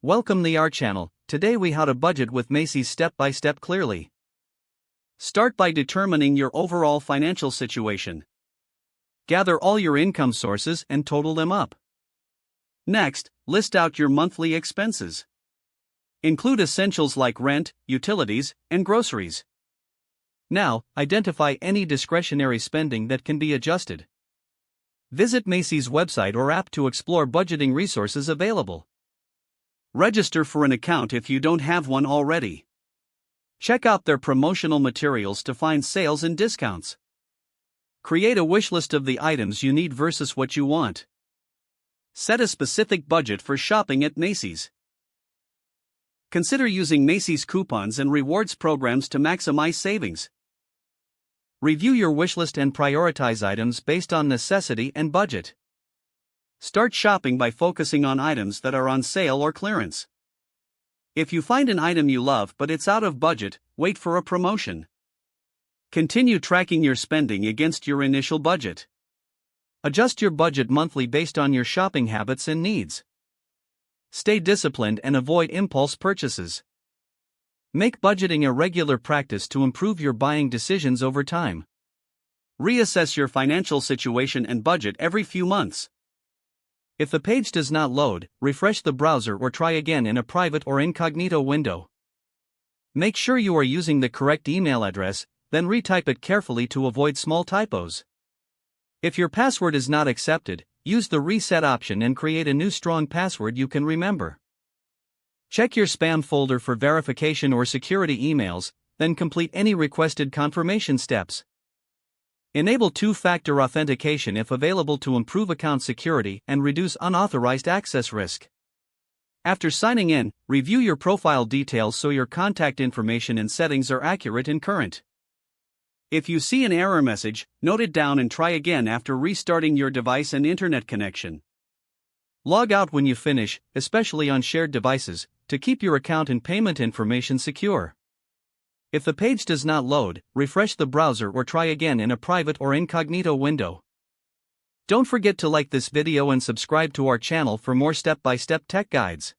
Welcome to our channel. Today we how to budget with Macy's step by step clearly. Start by determining your overall financial situation. Gather all your income sources and total them up. Next, list out your monthly expenses. Include essentials like rent, utilities, and groceries. Now, identify any discretionary spending that can be adjusted. Visit Macy's website or app to explore budgeting resources available. Register for an account if you don't have one already. Check out their promotional materials to find sales and discounts. Create a wish list of the items you need versus what you want. Set a specific budget for shopping at Macy's. Consider using Macy's coupons and rewards programs to maximize savings. Review your wish list and prioritize items based on necessity and budget. Start shopping by focusing on items that are on sale or clearance. If you find an item you love but it's out of budget, wait for a promotion. Continue tracking your spending against your initial budget. Adjust your budget monthly based on your shopping habits and needs. Stay disciplined and avoid impulse purchases. Make budgeting a regular practice to improve your buying decisions over time. Reassess your financial situation and budget every few months. If the page does not load, refresh the browser or try again in a private or incognito window. Make sure you are using the correct email address, then retype it carefully to avoid small typos. If your password is not accepted, use the reset option and create a new strong password you can remember. Check your spam folder for verification or security emails, then complete any requested confirmation steps. Enable two-factor authentication if available to improve account security and reduce unauthorized access risk. After signing in, review your profile details so your contact information and settings are accurate and current. If you see an error message, note it down and try again after restarting your device and internet connection. Log out when you finish, especially on shared devices, to keep your account and payment information secure. If the page does not load, refresh the browser or try again in a private or incognito window. Don't forget to like this video and subscribe to our channel for more step-by-step tech guides.